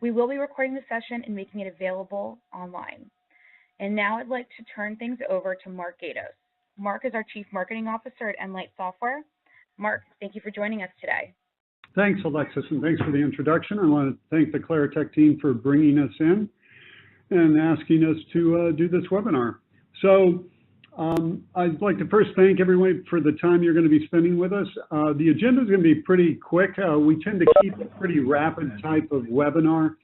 We will be recording the session and making it available online. And now I'd like to turn things over to Mark Gatos. Mark is our Chief Marketing Officer at Nlyte Software. Mark, thank you for joining us today. Thanks, Alexis, and thanks for the introduction. I want to thank the Claritech team for bringing us in and asking us to do this webinar. So I'd like to first thank everyone for the time you're going to be spending with us. The agenda is going to be pretty quick. We tend to keep a pretty rapid type of webinar.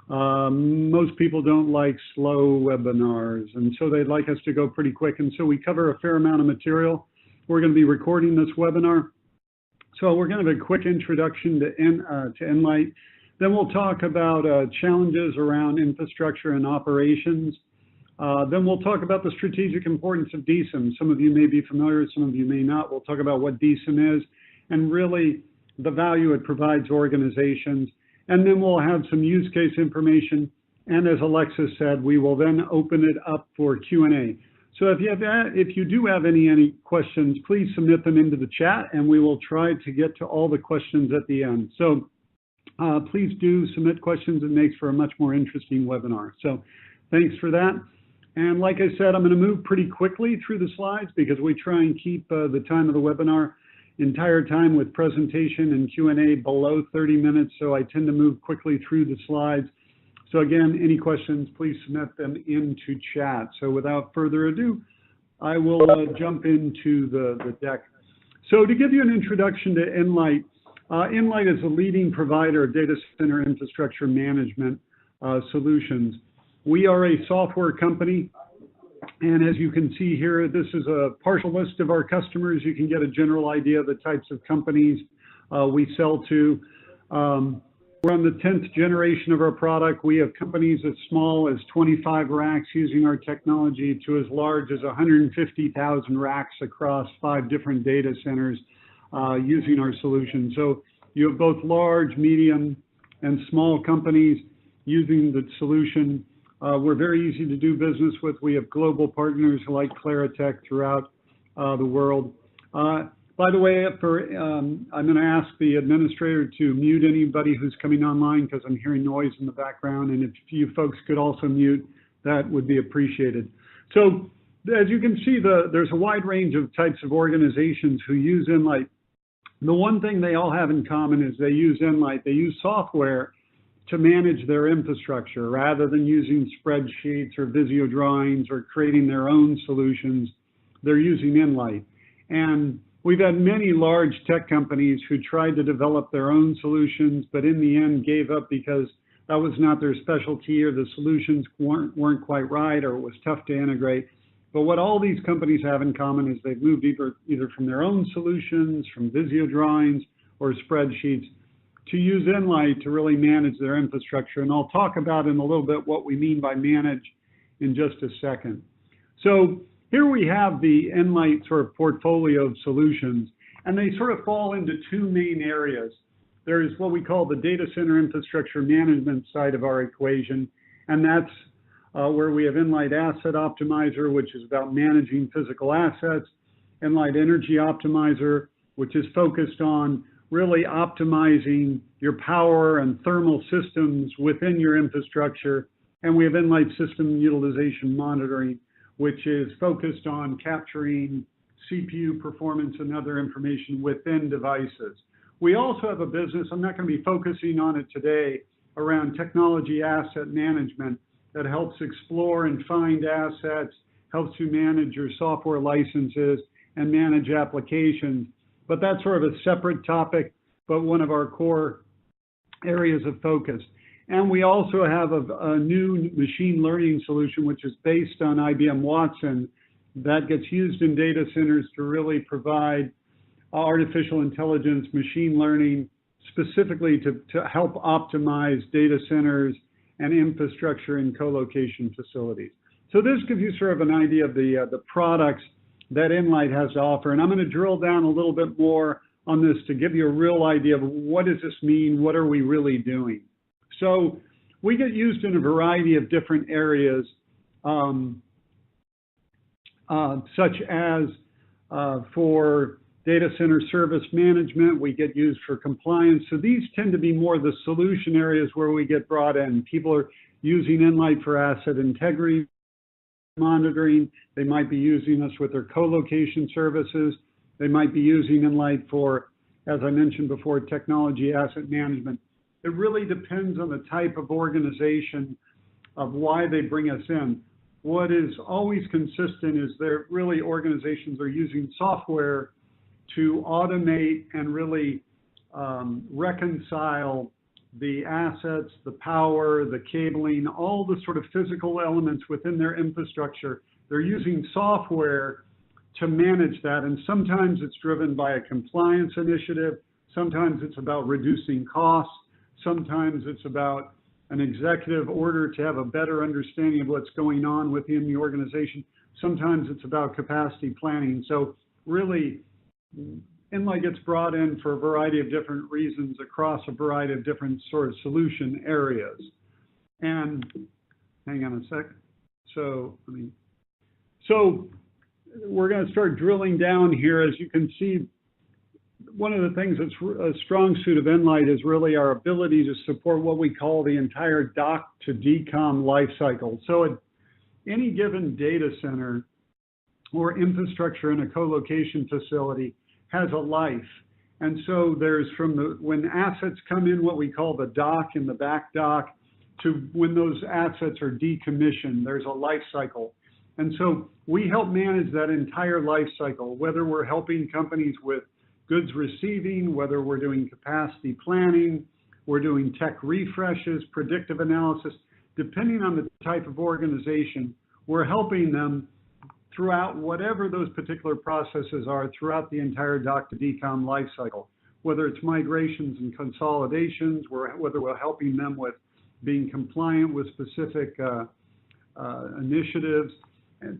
Most people don't like slow webinars, and so they'd like us to go pretty quick. And so we cover a fair amount of material. We're going to be recording this webinar. So we're going to have a quick introduction to Nlyte. Then we'll talk about challenges around infrastructure and operations. Then we'll talk about the strategic importance of DCIM. Some of you may be familiar, some of you may not. We'll talk about what DCIM is and really the value it provides organizations. And then we'll have some use case information. And as Alexis said, we will then open it up for Q&A. So if you do have any questions, please submit them into the chat, and we will try to get to all the questions at the end. So please do submit questions. It makes for a much more interesting webinar. So thanks for that. And like I said, I'm going to move pretty quickly through the slides because we try and keep the time of the webinar entire time with presentation and Q&A below 30 minutes. So I tend to move quickly through the slides. So again, any questions, please submit them into chat. So without further ado, I will jump into the deck. So to give you an introduction to Nlyte, Nlyte is a leading provider of data center infrastructure management solutions. We are a software company, and as you can see here, this is a partial list of our customers. You can get a general idea of the types of companies we sell to. We're on the 10th generation of our product. We have companies as small as 25 racks using our technology to as large as 150,000 racks across 5 different data centers using our solution. So you have both large, medium, and small companies using the solution. We're very easy to do business with. We have global partners like Claritech throughout the world. By the way, I'm going to ask the administrator to mute anybody who's coming online because I'm hearing noise in the background, and if you folks could also mute, that would be appreciated. So as you can see, there's a wide range of types of organizations who use Nlyte. The one thing they all have in common is they use Nlyte. They use software to manage their infrastructure rather than using spreadsheets or Visio drawings or creating their own solutions. They're using Nlyte. And we've had many large tech companies who tried to develop their own solutions, but in the end gave up because that was not their specialty or the solutions weren't quite right or it was tough to integrate. But what all these companies have in common is they've moved either from their own solutions, from Visio drawings or spreadsheets, to use Nlyte to really manage their infrastructure. And I'll talk about in a little bit what we mean by manage in just a second. So here we have the Nlyte sort of portfolio of solutions, and they sort of fall into 2 main areas. There is what we call the data center infrastructure management side of our equation, and that's where we have Nlyte Asset Optimizer, which is about managing physical assets, Nlyte Energy Optimizer, which is focused on really optimizing your power and thermal systems within your infrastructure, and we have Nlyte System Utilization Monitoring, which is focused on capturing CPU performance and other information within devices. We also have a business, I'm not going to be focusing on it today, around technology asset management that helps explore and find assets, helps you manage your software licenses and manage applications. But that's sort of a separate topic, but one of our core areas of focus. And we also have a new machine learning solution, which is based on IBM Watson, that gets used in data centers to really provide artificial intelligence, machine learning, specifically to help optimize data centers and infrastructure in co-location facilities. So this gives you sort of an idea of the products that Nlyte has to offer. And I'm going to drill down a little bit more on this to give you a real idea of what does this mean, what are we really doing. So we get used in a variety of different areas, such as for data center service management, we get used for compliance. So these tend to be more the solution areas where we get brought in. People are using Nlyte for asset integrity monitoring. They might be using us with their co-location services. They might be using Nlyte for, as I mentioned before, technology asset management. It really depends on the type of organization of why they bring us in. What is always consistent is that really organizations are using software to automate and really reconcile the assets, the power, the cabling, all the sort of physical elements within their infrastructure. They're using software to manage that, and sometimes it's driven by a compliance initiative, sometimes it's about reducing costs, sometimes it's about an executive order to have a better understanding of what's going on within the organization. Sometimes it's about capacity planning. So really, Nlyte gets brought in for a variety of different reasons across a variety of different sort of solution areas. And hang on a sec. So we're going to start drilling down here. As you can see, one of the things that's a strong suit of Nlyte is really our ability to support what we call the entire dock to decom lifecycle. So at any given data center or infrastructure in a co-location facility has a life. And so there's when assets come in, what we call the dock and the back dock, to when those assets are decommissioned, there's a life cycle. And so we help manage that entire life cycle, whether we're helping companies with goods receiving, whether we're doing capacity planning, we're doing tech refreshes, predictive analysis, depending on the type of organization, we're helping them throughout whatever those particular processes are throughout the entire dock to decom life cycle, whether it's migrations and consolidations, whether we're helping them with being compliant with specific initiatives,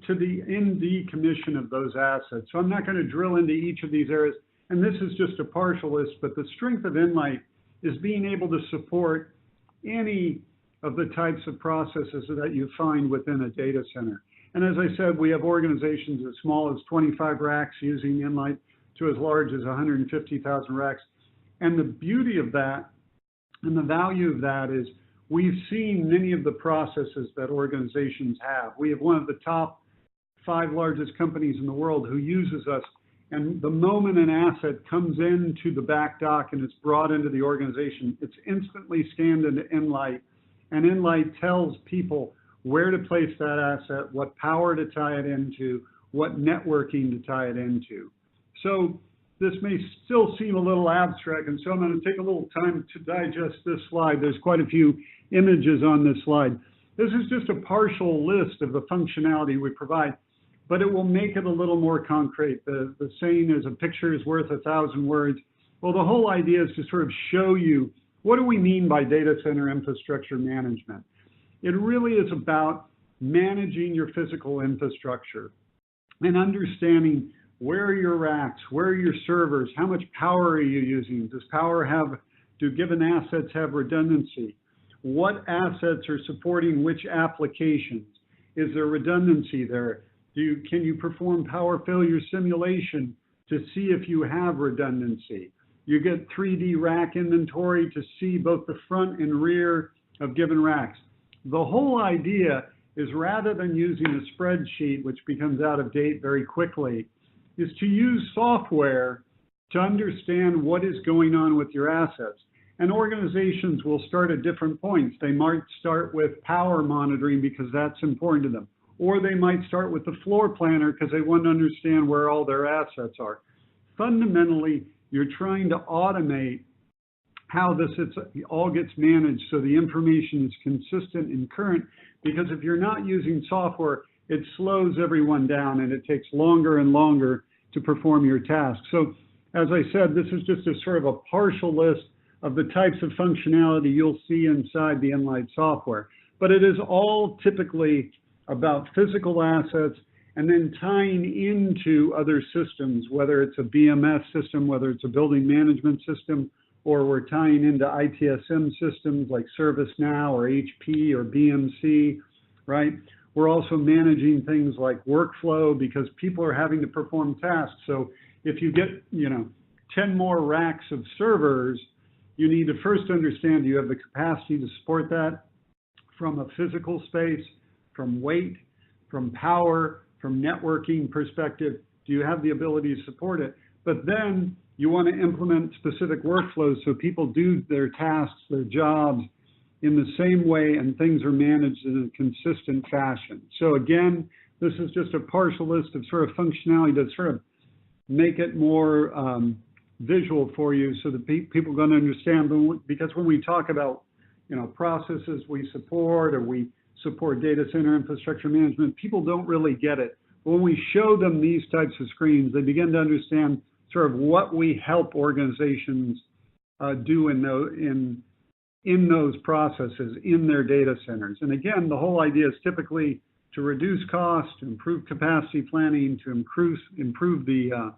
to the decommission of those assets. So I'm not going to drill into each of these areas, and this is just a partial list, but the strength of Nlyte is being able to support any of the types of processes that you find within a data center. And as I said, we have organizations as small as 25 racks using Nlyte to as large as 150,000 racks. And the beauty of that and the value of that is we've seen many of the processes that organizations have. We have one of the top 5 largest companies in the world who uses us. And the moment an asset comes into the back dock and it's brought into the organization, it's instantly scanned into Nlyte. And Nlyte tells people where to place that asset, what power to tie it into, what networking to tie it into. So this may still seem a little abstract, and so I'm going to take a little time to digest this slide. There's quite a few images on this slide. This is just a partial list of the functionality we provide, but it will make it a little more concrete. The saying is a picture is worth 1,000 words. Well, the whole idea is to sort of show you what do we mean by data center infrastructure management. It really is about managing your physical infrastructure and understanding where are your racks, where are your servers, how much power are you using? Do given assets have redundancy? What assets are supporting which applications? Is there redundancy there? Can you perform power failure simulation to see if you have redundancy? You get 3D rack inventory to see both the front and rear of given racks. The whole idea is, rather than using a spreadsheet, which becomes out of date very quickly, is to use software to understand what is going on with your assets. And organizations will start at different points. They might start with power monitoring because that's important to them. Or they might start with the floor planner because they want to understand where all their assets are. Fundamentally, you're trying to automate how this all gets managed so the information is consistent and current, because if you're not using software, it slows everyone down and it takes longer and longer to perform your tasks. So as I said, this is just a sort of a partial list of the types of functionality you'll see inside the Nlyte software. But it is all typically about physical assets and then tying into other systems, whether it's a BMS system, whether it's a building management system, or we're tying into ITSM systems like ServiceNow or HP or BMC, right? We're also managing things like workflow because people are having to perform tasks. So if you get, 10 more racks of servers, you need to first understand, do you have the capacity to support that from a physical space, from weight, from power, from networking perspective? Do you have the ability to support it? But then you want to implement specific workflows so people do their tasks, their jobs in the same way, and things are managed in a consistent fashion. So again, this is just a partial list of sort of functionality to sort of make it more visual for you so that people are going to understand. Because when we talk about, processes we support, or we support data center infrastructure management, people don't really get it. But when we show them these types of screens, they begin to understand sort of what we help organizations do in those processes, in their data centers. And again, the whole idea is typically to reduce cost, to improve capacity planning, to improve the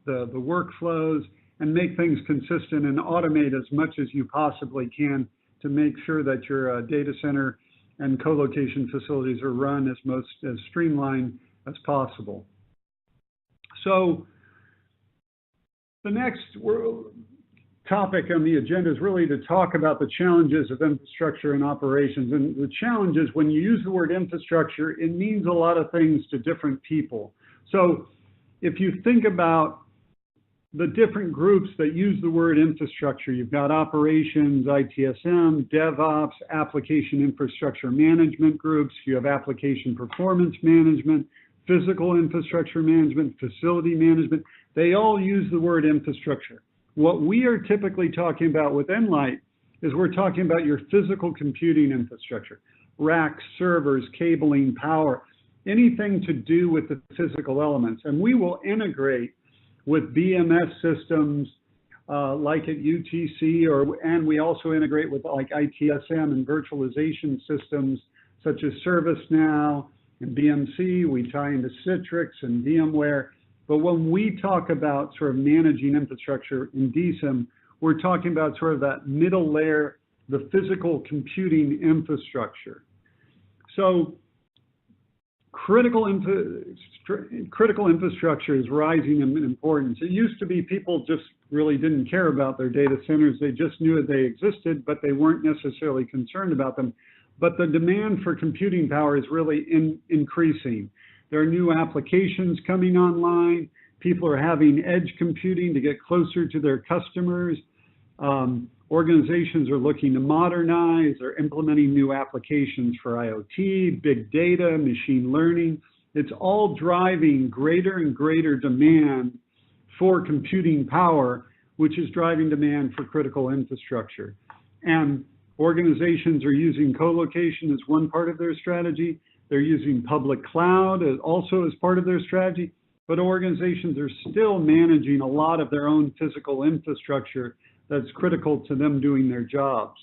workflows, and make things consistent and automate as much as you possibly can to make sure that your data center and co-location facilities are run as streamlined as possible. So the next topic on the agenda is really to talk about the challenges of infrastructure and operations. And the challenge is, when you use the word infrastructure, it means a lot of things to different people. So if you think about the different groups that use the word infrastructure, you've got operations, ITSM, DevOps, application infrastructure management groups, you have application performance management, physical infrastructure management, facility management. They all use the word infrastructure. What we are typically talking about with Nlyte is we're talking about your physical computing infrastructure, racks, servers, cabling, power, anything to do with the physical elements. And we will integrate with BMS systems like at UTC, and we also integrate with like ITSM and virtualization systems such as ServiceNow and BMC. We tie into Citrix and VMware. But when we talk about sort of managing infrastructure in DCIM, we're talking about sort of that middle layer, the physical computing infrastructure. So critical infrastructure is rising in importance. It used to be people just really didn't care about their data centers. They just knew that they existed, but they weren't necessarily concerned about them. But the demand for computing power is really increasing. There are new applications coming online. People are having edge computing to get closer to their customers. Organizations are looking to modernize. They're implementing new applications for IoT, big data, machine learning. It's all driving greater and greater demand for computing power, which is driving demand for critical infrastructure. And organizations are using co-location as one part of their strategy. They're using public cloud also as part of their strategy, but organizations are still managing a lot of their own physical infrastructure that's critical to them doing their jobs.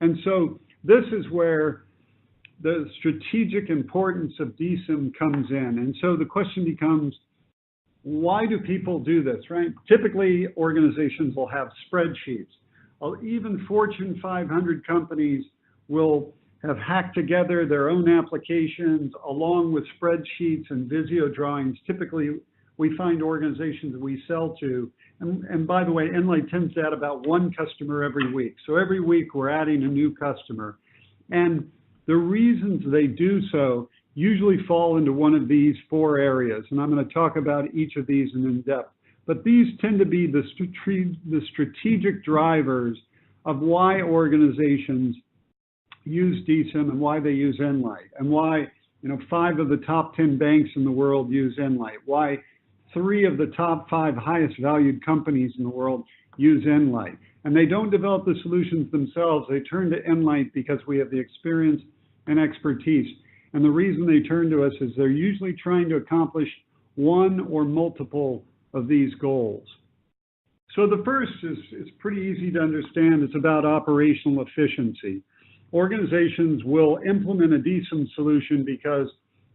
And so this is where the strategic importance of DCIM comes in. And so the question becomes, why do people do this, right? Typically, organizations will have spreadsheets. Even Fortune 500 companies will have hacked together their own applications along with spreadsheets and Visio drawings. Typically, we find organizations that we sell to, and by the way, Nlyte tends to add about one customer every week. So every week we're adding a new customer. And the reasons they do so usually fall into one of these four areas. And I'm going to talk about each of these in depth. But these tend to be the strategic drivers of why organizations use DCIM and why they use Nlyte, and why 5 of the top 10 banks in the world use Nlyte, why 3 of the top 5 highest valued companies in the world use Nlyte. And they don't develop the solutions themselves. They turn to Nlyte because we have the experience and expertise. And the reason they turn to us is they're usually trying to accomplish one or multiple of these goals. So the first is pretty easy to understand. It's about operational efficiency. Organizations will implement a DCIM solution because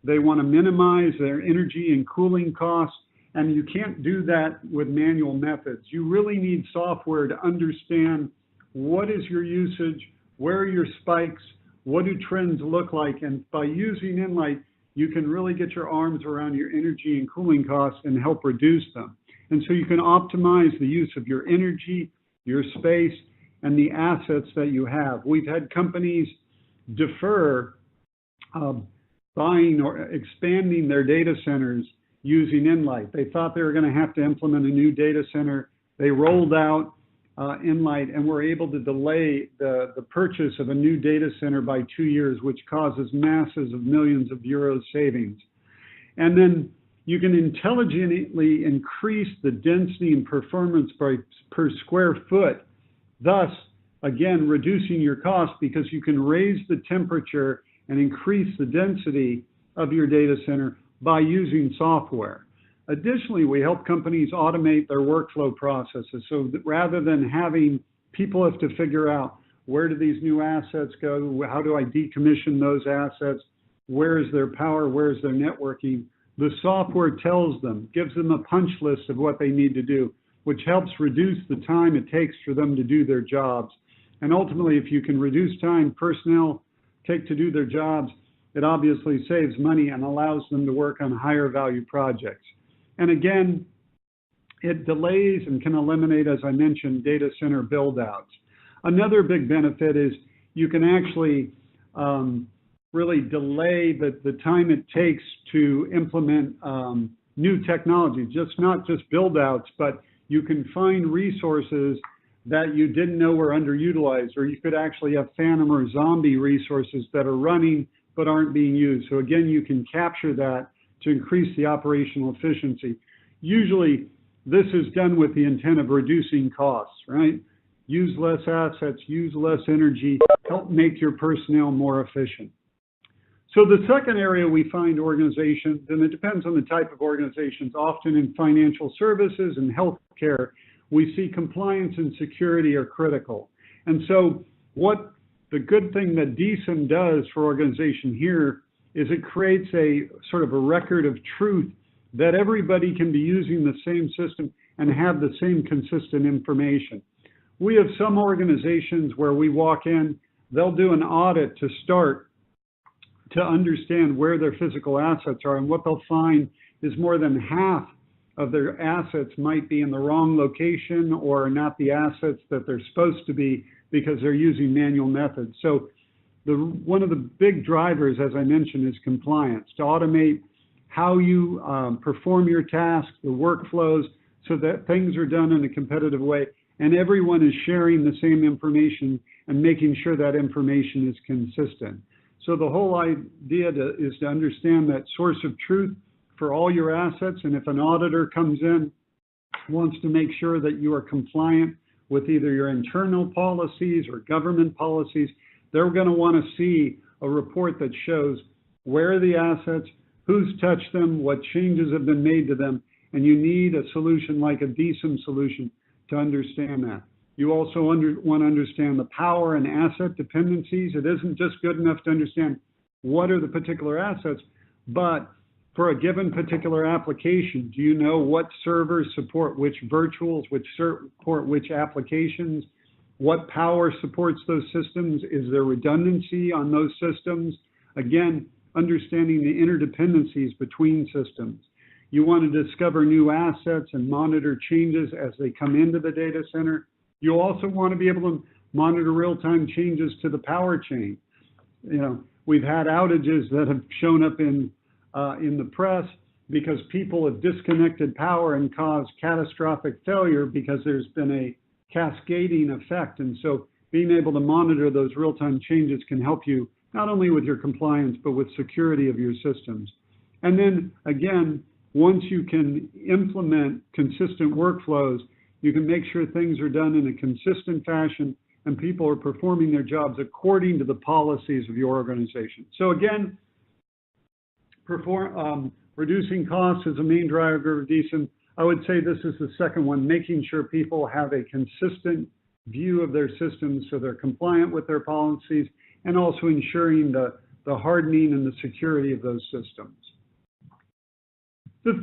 they want to minimize their energy and cooling costs, and you can't do that with manual methods. You really need software to understand what is your usage, where are your spikes, what do trends look like, and by using Nlyte, you can really get your arms around your energy and cooling costs and help reduce them. And so you can optimize the use of your energy, your space, and the assets that you have. We've had companies defer buying or expanding their data centers using Nlyte. They thought they were going to have to implement a new data center. They rolled out Nlyte and were able to delay the purchase of a new data center by 2 years, which causes masses of millions of euros savings. And then you can intelligently increase the density and performance per square foot, thus, again, reducing your cost because you can raise the temperature and increase the density of your data center by using software. Additionally, we help companies automate their workflow processes. So that rather than having people have to figure out where do these new assets go, how do I decommission those assets, where is their power, where is their networking, the software tells them, gives them a punch list of what they need to do, which helps reduce the time it takes for them to do their jobs. And ultimately, if you can reduce time personnel take to do their jobs, it obviously saves money and allows them to work on higher value projects. And again, it delays and can eliminate, as I mentioned, data center build outs. Another big benefit is you can actually really delay the time it takes to implement new technology, not just build outs, but you can find resources that you didn't know were underutilized, or you could actually have phantom or zombie resources that are running but aren't being used. So again, you can capture that to increase the operational efficiency. Usually, this is done with the intent of reducing costs, right? Use less assets, use less energy, help make your personnel more efficient. So the second area we find organizations, and it depends on the type of organizations, often in financial services and healthcare, we see compliance and security are critical. And so what the good thing that DCIM does for organization here is it creates a sort of a record of truth that everybody can be using the same system and have the same consistent information. We have some organizations where we walk in, they'll do an audit to start to understand where their physical assets are, and what they'll find is more than half of their assets might be in the wrong location or not the assets that they're supposed to be because they're using manual methods. So one of the big drivers, as I mentioned, is compliance, to automate how you perform your tasks, the workflows, so that things are done in a competitive way and everyone is sharing the same information and making sure that information is consistent. So the whole idea is to understand that source of truth for all your assets, and if an auditor comes in, wants to make sure that you are compliant with either your internal policies or government policies, they're going to want to see a report that shows where are the assets, who's touched them, what changes have been made to them, and you need a solution like a DCIM solution to understand that. You also want to understand the power and asset dependencies. It isn't just good enough to understand what are the particular assets, but for a given particular application, do you know what servers support which virtuals, which support which applications, what power supports those systems, is there redundancy on those systems? Again, understanding the interdependencies between systems. You want to discover new assets and monitor changes as they come into the data center. You also want to be able to monitor real-time changes to the power chain. You know, we've had outages that have shown up in the press because people have disconnected power and caused catastrophic failure because there's been a cascading effect. And so being able to monitor those real-time changes can help you not only with your compliance, but with security of your systems. And then again, once you can implement consistent workflows, you can make sure things are done in a consistent fashion and people are performing their jobs according to the policies of your organization. So again, reducing costs is a main driver of DCIM. I would say this is the second one, making sure people have a consistent view of their systems so they're compliant with their policies, and also ensuring the hardening and the security of those systems. The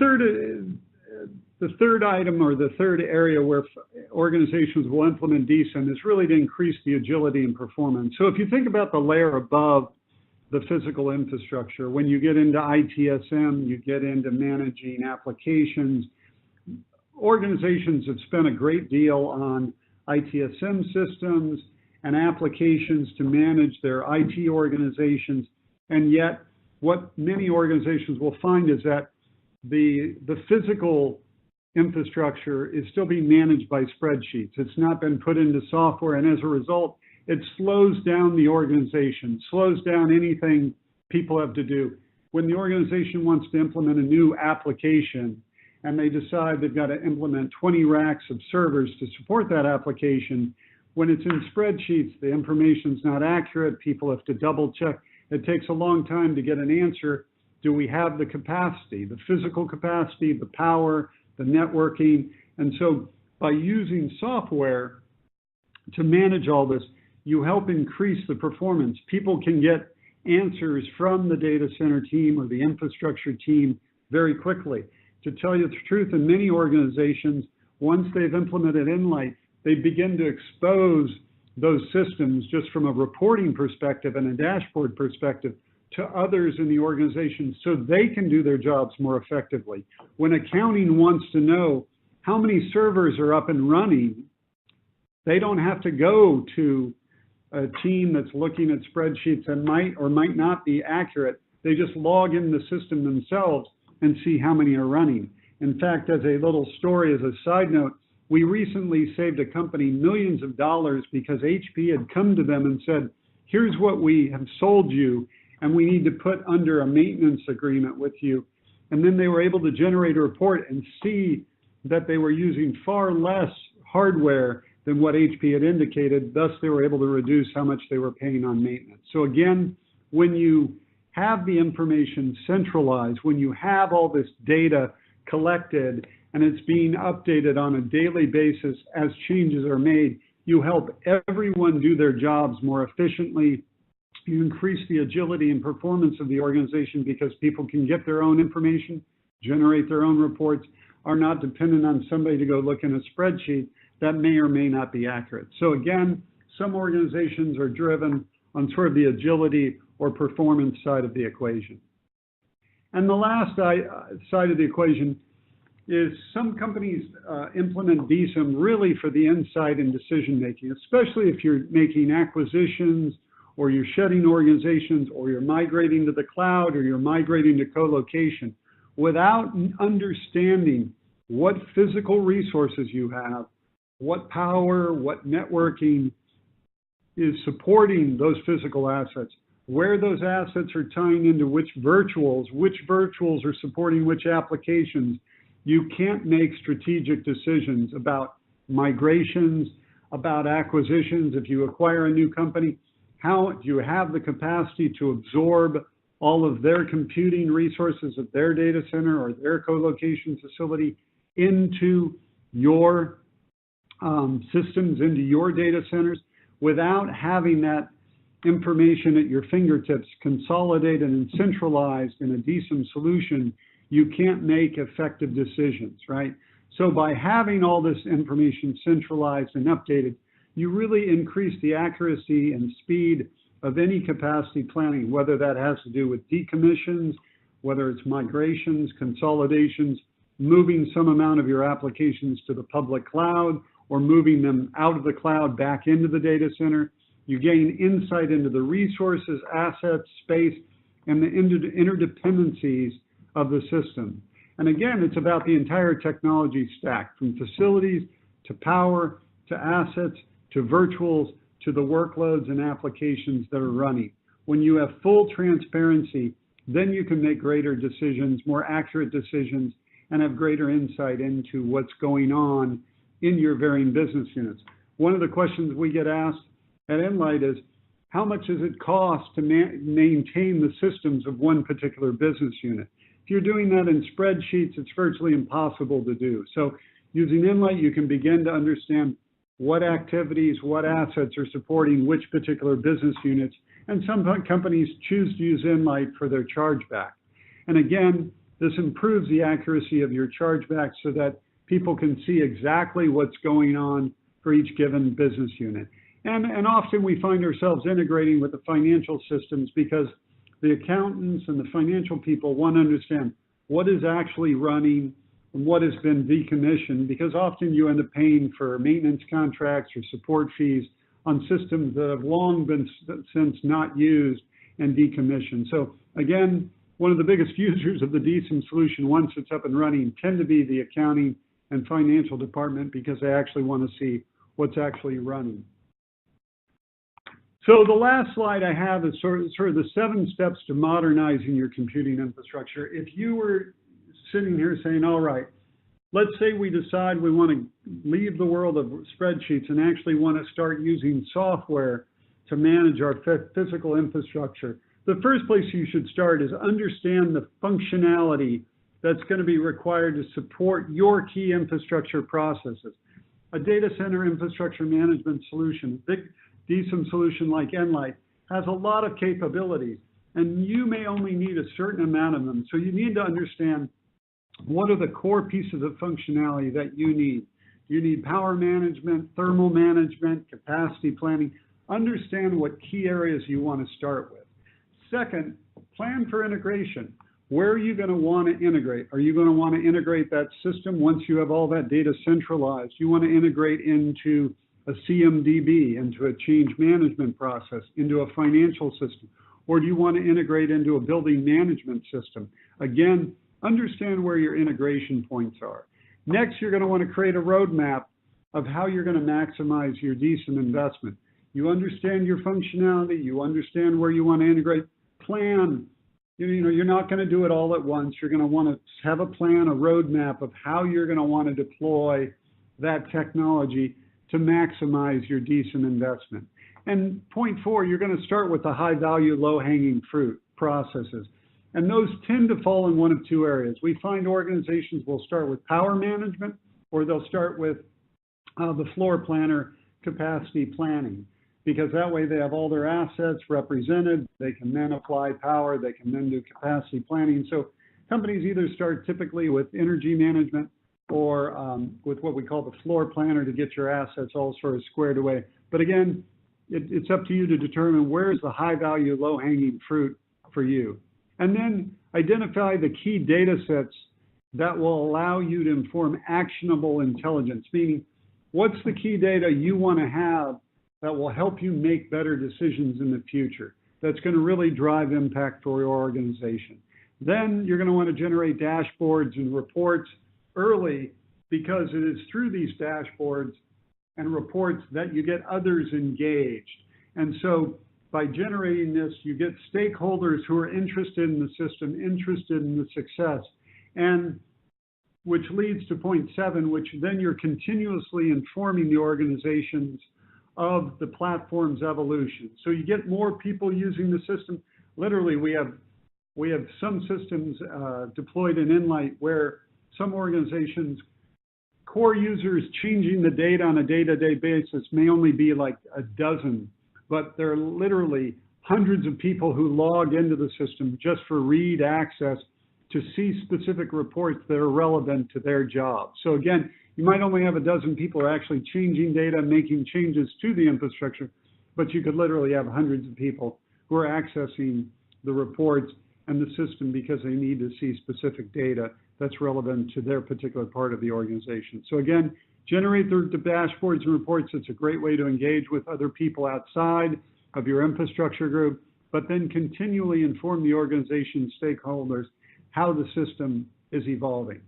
third item, or the third area where organizations will implement DCIM, is really to increase the agility and performance. So if you think about the layer above the physical infrastructure, when you get into ITSM, you get into managing applications, organizations have spent a great deal on ITSM systems and applications to manage their IT organizations, and yet what many organizations will find is that the physical infrastructure is still being managed by spreadsheets. It's not been put into software, and as a result, it slows down the organization, slows down anything people have to do. When the organization wants to implement a new application and they decide they've got to implement 20 racks of servers to support that application, when it's in spreadsheets, the information's not accurate, people have to double check. It takes a long time to get an answer. Do we have the capacity, the physical capacity, the power, the networking? And so by using software to manage all this, you help increase the performance. People can get answers from the data center team or the infrastructure team very quickly. To tell you the truth, in many organizations, once they've implemented Nlyte, they begin to expose those systems just from a reporting perspective and a dashboard perspective to others in the organization so they can do their jobs more effectively. When accounting wants to know how many servers are up and running, they don't have to go to a team that's looking at spreadsheets that might or might not be accurate. They just log in the system themselves and see how many are running. In fact, as a little story, as a side note, we recently saved a company millions of dollars because HP had come to them and said, here's what we have sold you, and we need to put under a maintenance agreement with you. And then they were able to generate a report and see that they were using far less hardware than what HP had indicated. Thus, they were able to reduce how much they were paying on maintenance. So again, when you have the information centralized, when you have all this data collected and it's being updated on a daily basis as changes are made, you help everyone do their jobs more efficiently. You increase the agility and performance of the organization because people can get their own information, generate their own reports, are not dependent on somebody to go look in a spreadsheet that may or may not be accurate. So again, some organizations are driven on sort of the agility or performance side of the equation. And the last side of the equation is some companies implement DCIM really for the insight and decision making, especially if you're making acquisitions or you're shedding organizations or you're migrating to the cloud or you're migrating to co-location. Without understanding what physical resources you have, what power, what networking is supporting those physical assets, where those assets are tying into which virtuals are supporting which applications, you can't make strategic decisions about migrations, about acquisitions. If you acquire a new company, how do you have the capacity to absorb all of their computing resources of their data center or their co-location facility into your systems, into your data centers, without having that information at your fingertips consolidated and centralized in a DCIM solution, you can't make effective decisions, right? So by having all this information centralized and updated, you really increase the accuracy and speed of any capacity planning, whether that has to do with decommissions, whether it's migrations, consolidations, moving some amount of your applications to the public cloud, or moving them out of the cloud back into the data center. You gain insight into the resources, assets, space, and the interdependencies of the system. And again, it's about the entire technology stack, from facilities to power to assets to virtuals to the workloads and applications that are running. When you have full transparency, then you can make greater decisions, more accurate decisions, and have greater insight into what's going on in your varying business units. One of the questions we get asked at Nlyte is, how much does it cost to maintain the systems of one particular business unit? If you're doing that in spreadsheets, it's virtually impossible to do. So using Nlyte, you can begin to understand what activities, what assets are supporting which particular business units, and some companies choose to use Nlyte for their chargeback. And again, this improves the accuracy of your chargeback so that people can see exactly what's going on for each given business unit. And often we find ourselves integrating with the financial systems because the accountants and the financial people want to understand what is actually running, what has been decommissioned, because often you end up paying for maintenance contracts or support fees on systems that have long been since not used and decommissioned. So again, one of the biggest users of the DCIM solution once it's up and running tend to be the accounting and financial department, because they actually want to see what's actually running. So the last slide I have is sort of the 7 steps to modernizing your computing infrastructure. If you were sitting here saying, all right, let's say we decide we want to leave the world of spreadsheets and actually want to start using software to manage our physical infrastructure. The first place you should start is understand the functionality that's going to be required to support your key infrastructure processes. A data center infrastructure management solution, big DCIM solution like Nlyte, has a lot of capabilities, and you may only need a certain amount of them. So you need to understand what are the core pieces of functionality that you need. You need power management, thermal management, capacity planning. Understand what key areas you want to start with. Second, plan for integration. Where are you going to want to integrate? Are you going to want to integrate that system once you have all that data centralized? You want to integrate into a CMDB, into a change management process, into a financial system? Or do you want to integrate into a building management system? Again, understand where your integration points are. Next, you're going to want to create a roadmap of how you're going to maximize your DCIM investment. You understand your functionality, you understand where you want to integrate, plan. You know, you're not going to do it all at once. You're going to want to have a plan, a roadmap of how you're going to want to deploy that technology to maximize your DCIM investment. And point 4, you're going to start with the high value, low hanging fruit processes. And those tend to fall in one of 2 areas. We find organizations will start with power management, or they'll start with the floor planner capacity planning, because that way they have all their assets represented. They can then apply power. They can then do capacity planning. So companies either start typically with energy management or with what we call the floor planner to get your assets all sort of squared away. But again, it's up to you to determine where is the high value, low hanging fruit for you. And then identify the key data sets that will allow you to inform actionable intelligence, meaning what's the key data you want to have that will help you make better decisions in the future, that's going to really drive impact for your organization. Then you're going to want to generate dashboards and reports early, because it is through these dashboards and reports that you get others engaged. And so by generating this, you get stakeholders who are interested in the system, interested in the success, and which leads to point 7, which then you're continuously informing the organizations of the platform's evolution. So you get more people using the system. Literally, we have some systems deployed in Nlyte where some organizations, core users changing the data on a day-to-day basis may only be like a dozen, but there are literally hundreds of people who log into the system just for read access to see specific reports that are relevant to their job. So again, you might only have a dozen people who are actually changing data, making changes to the infrastructure, but you could literally have hundreds of people who are accessing the reports and the system because they need to see specific data that's relevant to their particular part of the organization. So again, generate the dashboards and reports. It's a great way to engage with other people outside of your infrastructure group, but then continually inform the organization stakeholders how the system is evolving.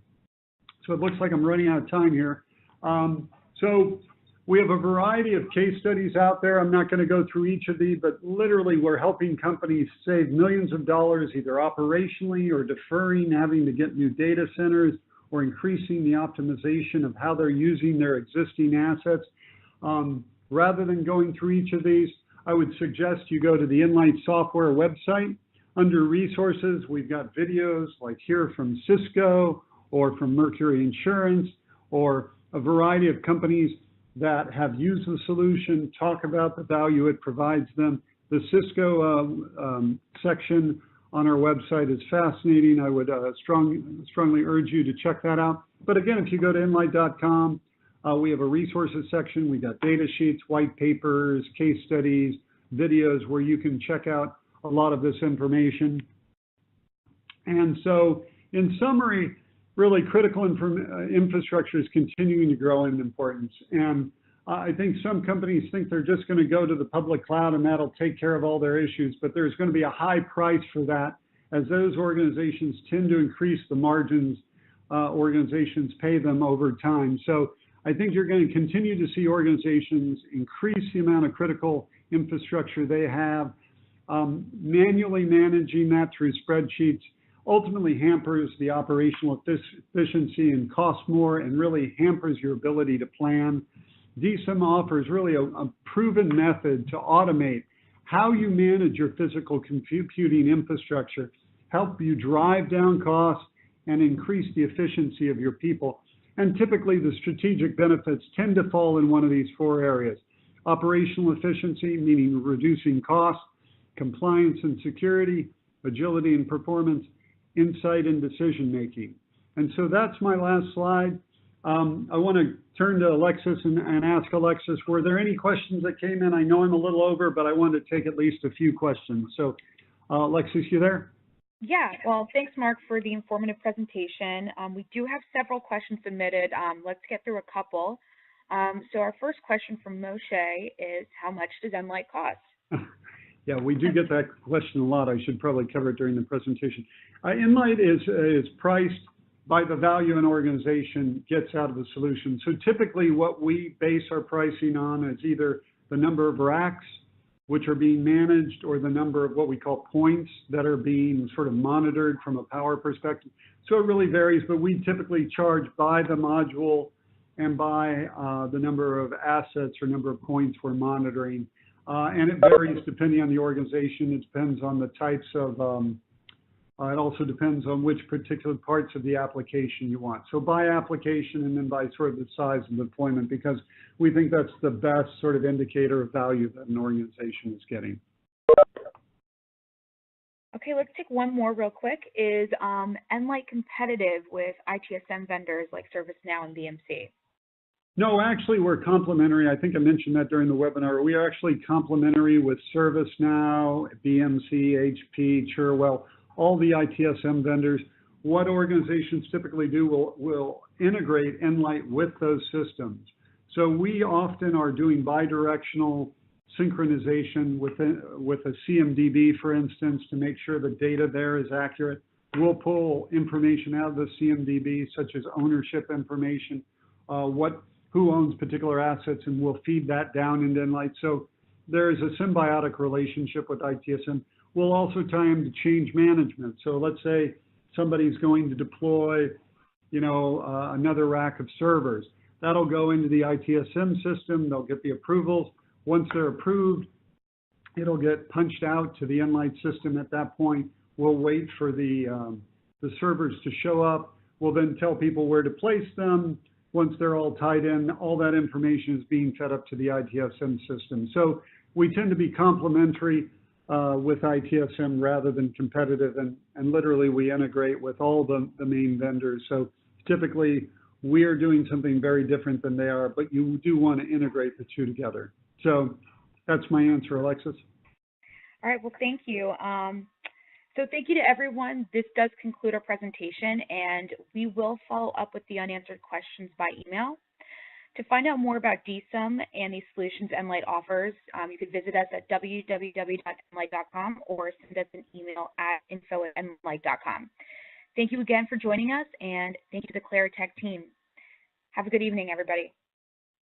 So it looks like I'm running out of time here. So we have a variety of case studies out there. I'm not going to go through each of these, but literally we're helping companies save millions of dollars, either operationally or deferring having to get new data centers, or increasing the optimization of how they're using their existing assets. Rather than going through each of these, I would suggest you go to the Nlyte software website. Under resources, we've got videos like here from Cisco or from Mercury Insurance, or a variety of companies that have used the solution, talk about the value it provides them. The Cisco section on our website is fascinating. I would strongly urge you to check that out. But again, if you go to nlyte.com, we have a resources section. We got data sheets, white papers, case studies, videos where you can check out a lot of this information. And so in summary, really critical infrastructure is continuing to grow in importance. And I think some companies think they're just going to go to the public cloud and that'll take care of all their issues, but there's going to be a high price for that as those organizations tend to increase the margins organizations pay them over time. So I think you're going to continue to see organizations increase the amount of critical infrastructure they have. Manually managing that through spreadsheets ultimately hampers the operational efficiency and costs more and really hampers your ability to plan. DCIM offers really a proven method to automate how you manage your physical computing infrastructure, help you drive down costs and increase the efficiency of your people. And typically the strategic benefits tend to fall in one of these four areas. Operational efficiency, meaning reducing costs, compliance and security, agility and performance, insight and decision making. And so that's my last slide. I want to turn to Alexis and ask Alexis, were there any questions that came in? I know I'm a little over, but I wanted to take at least a few questions. So Alexis, you there? Yeah, well, thanks, Mark, for the informative presentation. We do have several questions submitted. Let's get through a couple. So our first question from Moshe is, how much does Nlyte cost? Yeah, we do get that question a lot. I should probably cover it during the presentation. Nlyte is priced by the value an organization gets out of the solution. So typically what we base our pricing on is either the number of racks which are being managed or the number of what we call points that are being sort of monitored from a power perspective. So it really varies, but we typically charge by the module and by the number of assets or number of points we're monitoring. And it varies depending on the organization. It depends on the types of, it also depends on which particular parts of the application you want. So by application and then by sort of the size of deployment, because we think that's the best sort of indicator of value that an organization is getting. Okay, let's take one more real quick. Is Nlyte competitive with ITSM vendors like ServiceNow and BMC? No, actually, we're complementary. I think I mentioned that during the webinar. We are actually complementary with ServiceNow, BMC, HP, Cherwell, all the ITSM vendors. What organizations typically do will integrate Nlyte with those systems. So we often are doing bidirectional synchronization with a CMDB, for instance, to make sure the data there is accurate. We'll pull information out of the CMDB, such as ownership information, who owns particular assets, and we'll feed that down into Nlyte. So there is a symbiotic relationship with ITSM. We'll also tie them to change management. So let's say somebody's going to deploy, another rack of servers. That'll go into the ITSM system. They'll get the approvals. Once they're approved, it'll get punched out to the Nlyte system. At that point, we'll wait for the servers to show up. We'll then tell people where to place them. Once they're all tied in, all that information is being fed up to the ITSM system. So we tend to be complementary with ITSM rather than competitive, and literally we integrate with all the main vendors. So typically we are doing something very different than they are, but you do want to integrate the two together. So that's my answer, Alexis. All right, well, thank you. So thank you to everyone. This does conclude our presentation, and we will follow up with the unanswered questions by email. To find out more about DCIM and the solutions Nlyte offers, you could visit us at www.nlyte.com or send us an email at info@nlyte.com. Thank you again for joining us, and thank you to the Claritech team. Have a good evening, everybody.